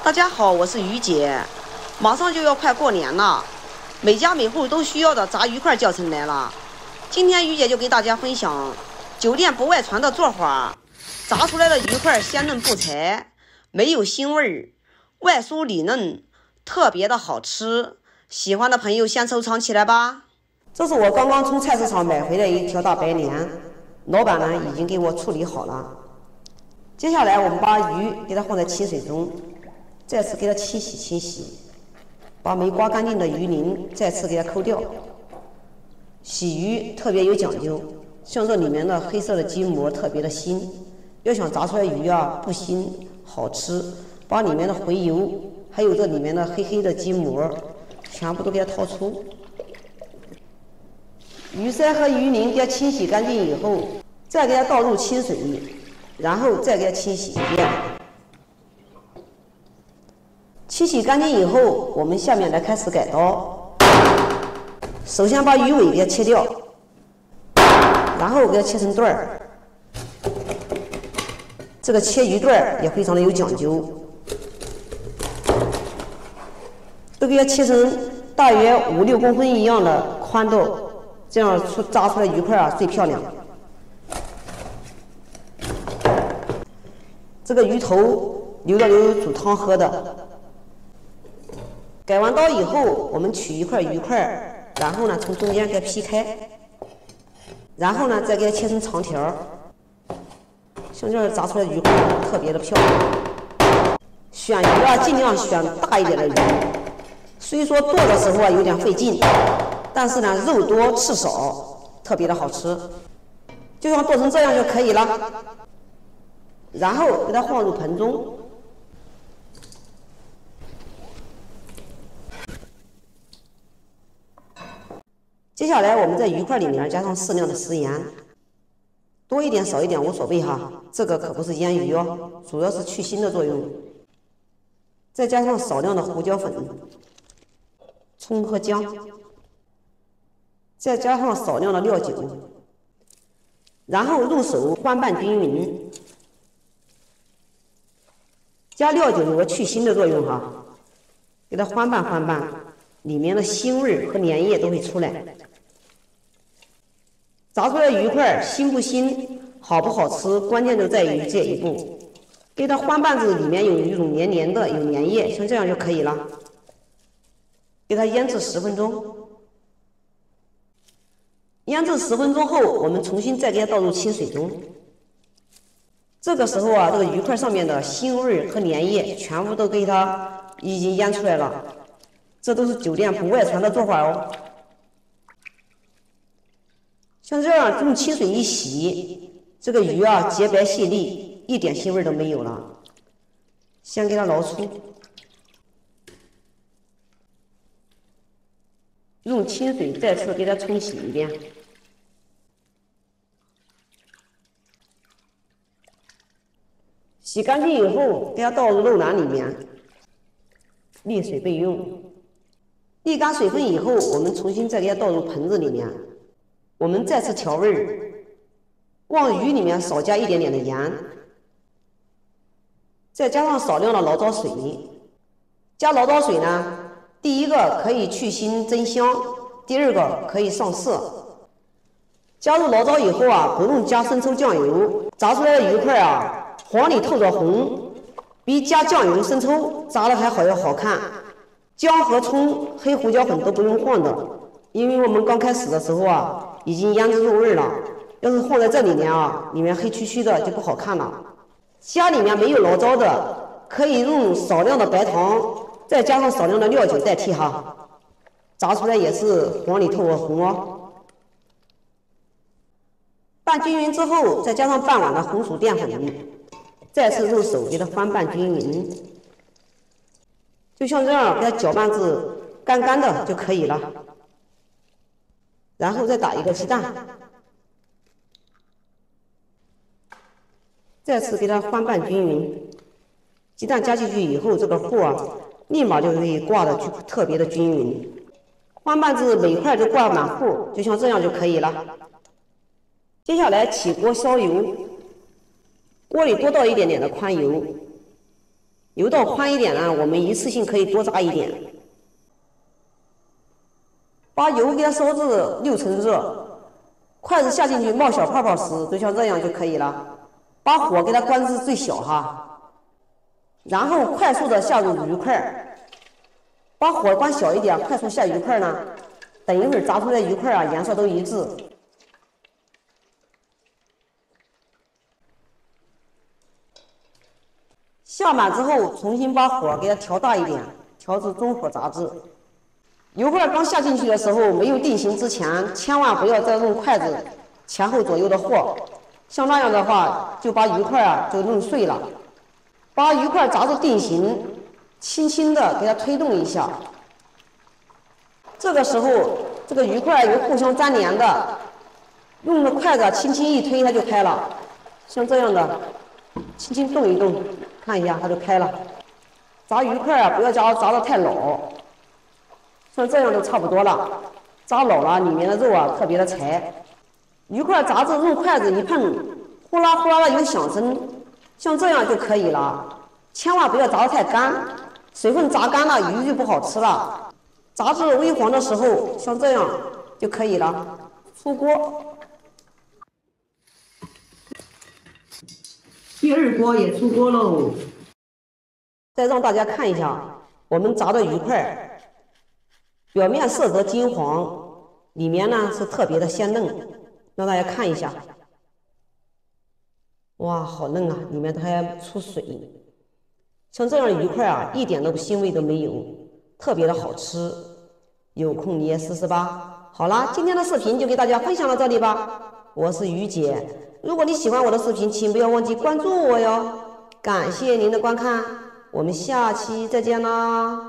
大家好，我是于姐。马上就要快过年了，每家每户都需要的炸鱼块教程来了。今天于姐就给大家分享酒店不外传的做法，炸出来的鱼块鲜嫩不柴，没有腥味儿，外酥里嫩，特别的好吃。喜欢的朋友先收藏起来吧。这是我刚刚从菜市场买回来一条大白鲢，老板呢已经给我处理好了。接下来我们把鱼给它放在清水中，再次给它清洗，把没刮干净的鱼鳞再次给它抠掉。洗鱼特别有讲究，像这里面的黑色的筋膜特别的腥，要想炸出来鱼啊不腥好吃，把里面的回油还有这里面的黑黑的筋膜全部都给它掏出。鱼鳃和鱼鳞给它清洗干净以后，再给它倒入清水，然后再给它清洗一遍。清洗干净以后，我们下面来开始改刀。首先把鱼尾给它切掉，然后给它切成段儿。这个切鱼段儿也非常的有讲究，都给它切成大约5-6公分一样的宽度，这样炸出来鱼块啊最漂亮。这个鱼头留着煮汤喝的。改完刀以后，我们取一块鱼块，然后呢从中间给它劈开，然后呢再给它切成长条，像这样炸出来的鱼块特别的漂亮。选鱼啊，尽量选大一点的鱼，虽说剁的时候啊有点费劲，但是呢肉多刺少，特别的好吃。就像剁成这样就可以了，然后给它放入盆中。接下来我们在鱼块里面加上适量的食盐，多一点少一点无所谓哈，这个可不是腌鱼哦，主要是去腥的作用。再加上少量的胡椒粉、葱和姜，再加上少量的料酒，然后入手翻拌均匀。加料酒有个去腥的作用哈，给它翻拌，里面的腥味和粘液都会出来。炸出来的鱼块腥不腥、好不好吃，关键就在于这一步。给它翻拌子里面有一种黏黏的，有粘液，像这样就可以了。给它腌制10分钟。腌制10分钟后，我们重新再给它倒入清水中。这个时候啊，这个鱼块上面的腥味和粘液全部都给它已经腌出来了。这都是酒店不外传的做法哦。像这样用清水一洗，这个鱼啊洁白细腻，一点腥味都没有了。先给它捞出，用清水再次给它冲洗一遍。洗干净以后，给它倒入肉篮里面，沥水备用。沥干水分以后，我们重新再给它倒入盆子里面。我们再次调味儿，往鱼里面少加一点点的盐，再加上少量的醪糟水。加醪糟水呢，第一个可以去腥增香，第二个可以上色。加入醪糟以后啊，不用加生抽酱油，炸出来的鱼块啊，黄里透着红，比加酱油、生抽炸的还好看。姜和葱、黑胡椒粉都不用放的，因为我们刚开始的时候啊。已经腌制入味了，要是放在这里面啊，里面黑黢黢的就不好看了。家里面没有醪糟的，可以用少量的白糖，再加上少量的料酒代替哈，炸出来也是黄里透着红哦。拌均匀之后，再加上半碗的红薯淀粉，再次用手给它翻拌均匀，就像这样给它搅拌至干干的就可以了。然后再打一个鸡蛋，再次给它翻拌均匀。鸡蛋加进去以后，这个糊啊，立马就可以挂的特别的均匀。翻拌至每块都挂满糊，就像这样就可以了。接下来起锅烧油，锅里多倒一点点的宽油，有道宽一点呢，我们一次性可以多炸一点。把油给它烧至6成热，筷子下进去冒小泡泡时，就像这样就可以了。把火给它关至最小哈，然后快速的下入鱼块，把火关小一点，快速下鱼块呢。等一会儿炸出来鱼块啊，颜色都一致。下满之后，重新把火给它调大一点，调至中火炸制。油块刚下进去的时候，没有定型之前，千万不要再用筷子前后左右的和，像那样的话，就把鱼块啊就弄碎了。把鱼块炸至定型，轻轻的给它推动一下。这个时候，这个鱼块有互相粘连的，用的筷子轻轻一推，它就开了。像这样的，轻轻动一动，看一下它就开了。炸鱼块啊，不要炸得太老，像这样就差不多了。炸老了，里面的肉啊特别的柴。鱼块炸至用筷子一碰，呼啦呼啦的有响声，像这样就可以了。千万不要炸得太干，水分炸干了，鱼就不好吃了。炸至微黄的时候，像这样就可以了。出锅。第二锅也出锅喽。再让大家看一下我们炸的鱼块，表面色泽金黄，里面呢是特别的鲜嫩，让大家看一下。哇，好嫩啊，里面还出水。像这样的鱼块啊，一点都腥味都没有，特别的好吃。有空你也试试吧。好啦，今天的视频就给大家分享到这里吧。我是于姐，如果你喜欢我的视频，请不要忘记关注我哟。感谢您的观看，我们下期再见啦。